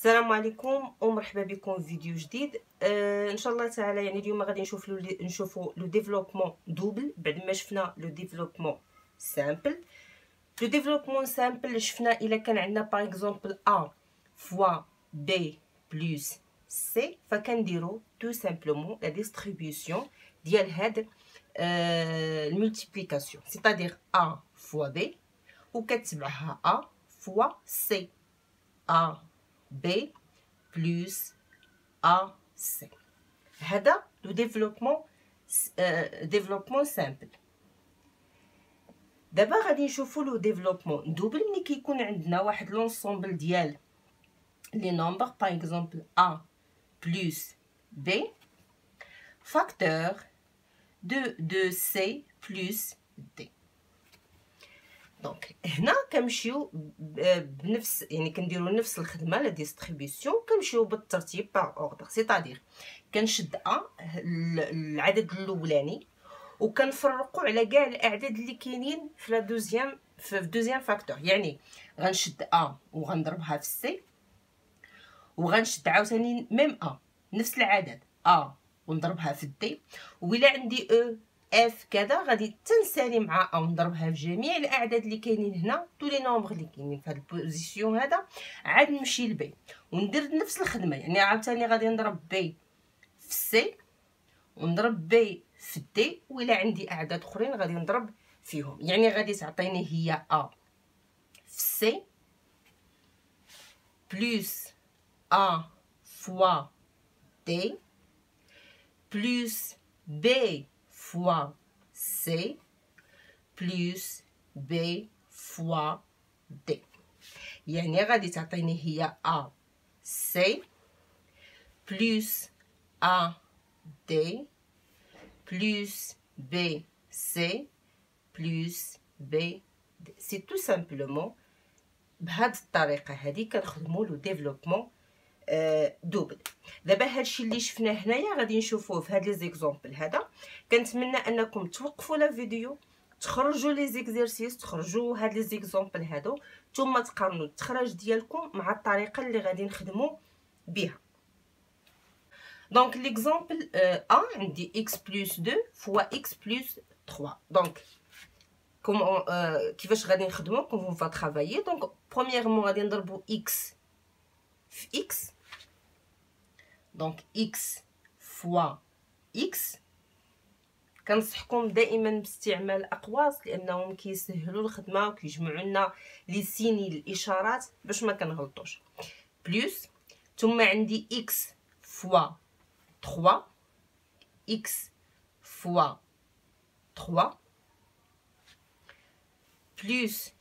السلام عليكم ومرحبا بكم في فيديو جديد. ان شاء الله تعالى يعني اليوم غادي نشوفوا لو ديفلوبمون دوبل بعد ما شفنا لو ديفلوبمون سامبل. لو ديفلوبمون سامبل شفنا الا كان عندنا باغ اكزومبل ا فوا بي بلس سي فكنديروا تو سامبلومون لا ديستريبيوسيون ديال هاد الملتيبليكاسيون، سيتادير ا فوا بي وكتبعها ا فوا سي، A B plus A C. هذا لو ديفلوبمون سامبل. دابا غادي نشوفوا لو ديفلوبمون دوبل ملي كيكون عندنا واحد لونسومبل ديال لي نومبر باغ اكزومبل A plus B فاكتور de C plus D. دونك هنا كنمشيو بنفس يعني كنديروا نفس الخدمه لا ديستريبيوسيون، كنمشيو بالترتيب باغ اوردر، سيتادير كنشد العدد الاولاني وكنفرقوا على كاع الاعداد اللي كاينين في لا دوزيام في دوزيام فاكتور. يعني غنشد ا وغنضربها في سي، وغنشد عاوتاني ميم ا نفس العدد ا ونضربها في دي، وإلا عندي او اف كذا غادي تنسالي مع ا ونضربها في جميع الاعداد اللي كاينين هنا، تو لي نومبر اللي كاينين في هاد البوزيسيون هذا. عاد نمشي لبي وندير نفس الخدمه، يعني عاوتاني غادي نضرب بي في سي ونضرب بي في دي، وإلا عندي اعداد اخرين غادي نضرب فيهم. يعني غادي تعطيني هي ا في سي بلس ا فوا دي بلس بي fois C plus B fois D. يعني غادي تعطيني هي A C plus A D plus B C plus B D. سي تو سامبلومون بهاد الطريقه هذه كنخدموا لو ديفلوبمون دوبل. دابا هادشي اللي شفناه هنايا غادي نشوفوه في هاد لي زيكزامبل هذا. كنتمنى انكم توقفوا لا فيديو، تخرجوا لي زيكزيرسيس، تخرجوا هاد لي زيكزامبل هادو، ثم تقارنوا التخراج ديالكم مع الطريقه اللي غادي نخدموا بها. دونك ليكزامبل ا عندي x بلس 2 فوا x بلس 3. دونك كيفاش غادي نخدموا كون فا ترافايي. دونك برومييرمون غادي نضربوا x في x، دونك x فوا x. كنصحكم دائما باستعمال الاقواس لانهم كيسهلوا الخدمه وكيجمعوا لنا لي سيني الاشارات باش ما كنغلطوش. بلس ثم عندي x فوا 3 x فوا 3 بلس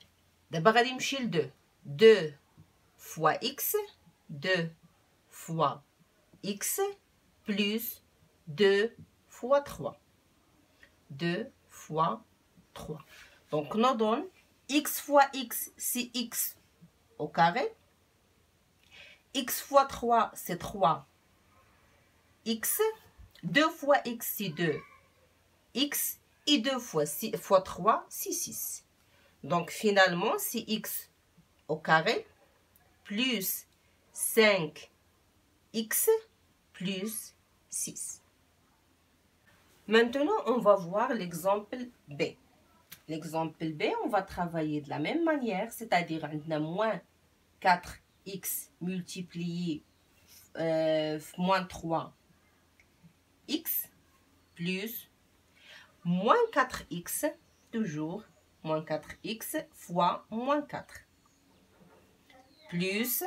دابا غادي نمشي ل 2 فوا x 2 fois x plus 2 fois 3. 2 fois 3. Donc, nous donne x fois x, c'est x au carré. X fois 3, c'est 3. X. 2 fois x, c'est 2. X. Et 2 fois 3, c'est 6. Donc, finalement, c'est x au carré plus 5x plus 6. Maintenant, on va voir l'exemple B. L'exemple B, on va travailler de la même manière, c'est-à-dire on a moins 4x multiplié moins 3x plus moins 4x, toujours moins 4x fois moins 4. Plus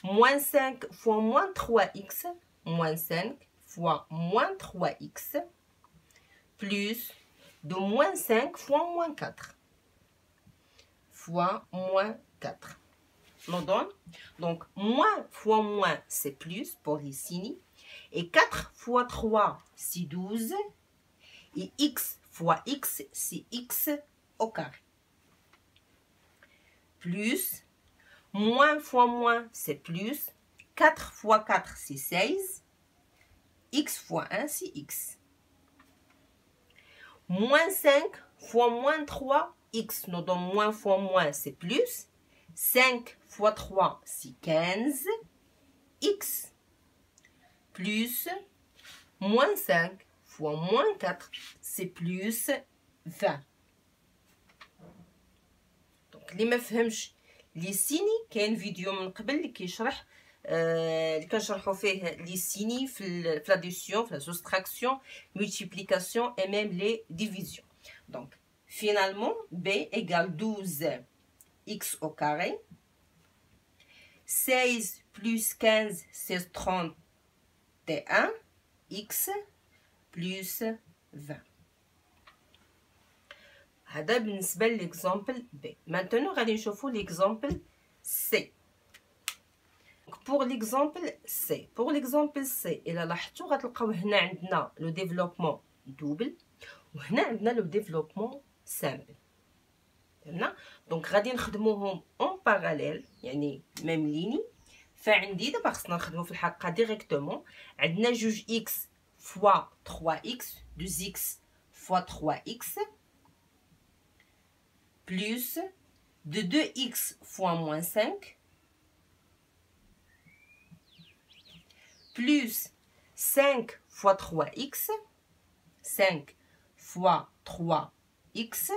moins 5 fois moins 3x, moins 5 fois moins 3x, plus de moins 5 fois moins 4, fois moins 4. Nous donne, donc moins fois moins c'est plus pour les signes, et 4 fois 3 c'est 12, et x fois x c'est x au carré. Plus moins fois moins, c'est plus. 4 fois 4, c'est 16. X fois 1, c'est x. Moins 5 fois moins 3, x nous donne moins fois moins, c'est plus. 5 fois 3, c'est 15. x plus moins 5 fois moins 4, c'est plus 20. دونك اللي ما فهمش لي سيني كاين فيديو من قبل اللي كيشرح اللي كنشرحوا فيه لي سيني في l'addition, في la soustraction, multiplication et même les divisions. Donc finalement b égale 12 x au carré. 16 plus 15 c'est 31 x plus 20. هذا بالنسبه للإكزامبل B. Maintenant غادي نشوفوا l'exemple C. Pour l'exemple C, إلا لاحظتوا غتلقاو هنا عندنا لو ديفلوبمون دوبل وهنا عندنا لو ديفلوبمون سامبل. فهمنا؟ دونك غادي نخدموهم اون باراليل يعني ميم ليني. فعندي دابا خصنا نخدمو في الحلقه ديريكتومون. عندنا جوج اكس فوا 3 اكس 2 اكس فوا 3 اكس plus de 2x fois moins 5 plus 5 fois 3x 5 fois 3x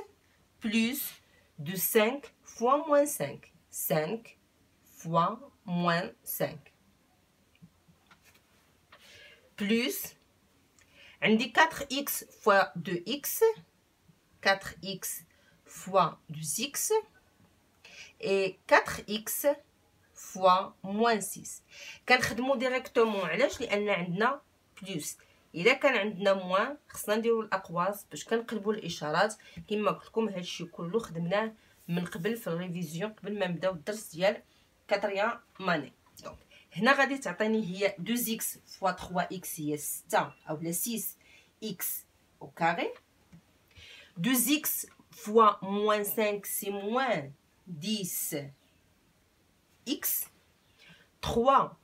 plus de 5 fois moins 5 5 fois moins 5 plus عندي 4x fois 2x 4x fois 2x et 4x fois moins 6. كنخدمو ديريكتومون علاش؟ لان عندنا بلس. الا كان عندنا موان خصنا نديرو الاقواس باش كنقلبوا الاشارات. كما قلت لكم هادشي كله خدمناه من قبل في الريفيزيون قبل ما نبداو الدرس ديال كاتريام ماني. دونك هنا غادي تعطيني هي 2x fois 3x هي 6 اولا 6x au carré. 2x fois moins 5, c'est moins 10x. 3,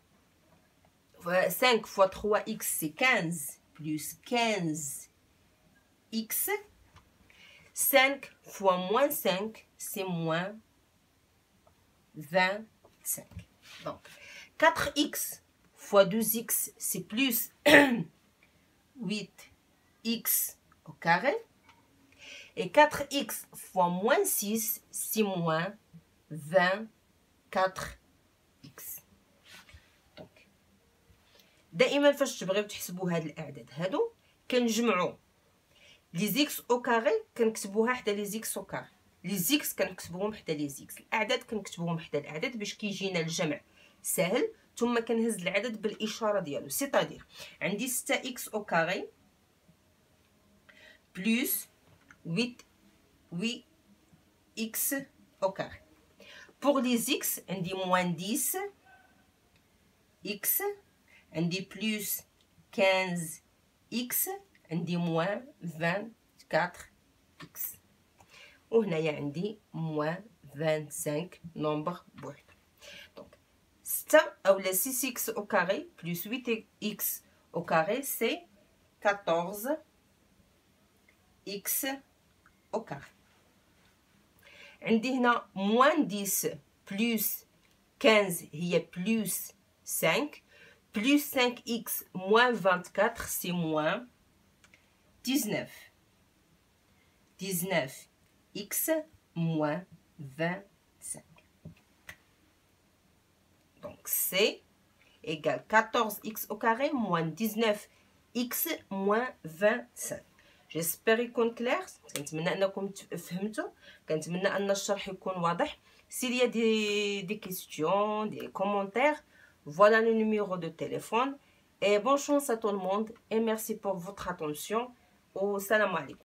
5 fois 3x, c'est 15, plus 15x. 5 fois moins 5, c'est moins 25. Donc, 4x fois 2x, c'est plus 8x au carré. Et 4x fois moins 6, c'est moins 24x. Donc, دائما فاش تبغيو تحسبوا هاد الاعداد هادو كنجمعوا لي زيكس او كاري كنكتبوها حدا لي زيكس او كاري. لي زيكس كنكتبوهم حدا لي زيكس. الاعداد كنكتبوهم حدا الاعداد باش كيجينا الجمع سهل. ثم كنهز العدد بالاشاره ديالو. سيتادير عندي 6x au carré plus 8x au carré. Pour les x, on dit moins 10 x, on dit plus 15 x, on dit moins 24 x. وهنايا عندي moins 25 nombre بوحد. Donc 6 أولا 6x au carré plus 8x au carré c'est 14x au carré. عندي هنا moins 10 plus 15 هي plus 5 plus 5x moins 24 c'est moins 19 19x moins 25. Donc c'est égal 14x au carré moins 19x moins 25. جيسبر يكون كلير. كنتمنى انكم فهمتوا. كنتمنى ان الشرح يكون واضح. s'il y a des questions, des commentaires, voilà le numéro de téléphone et bonne chance à tout le monde et merci pour votre attention. Au salam alaikum.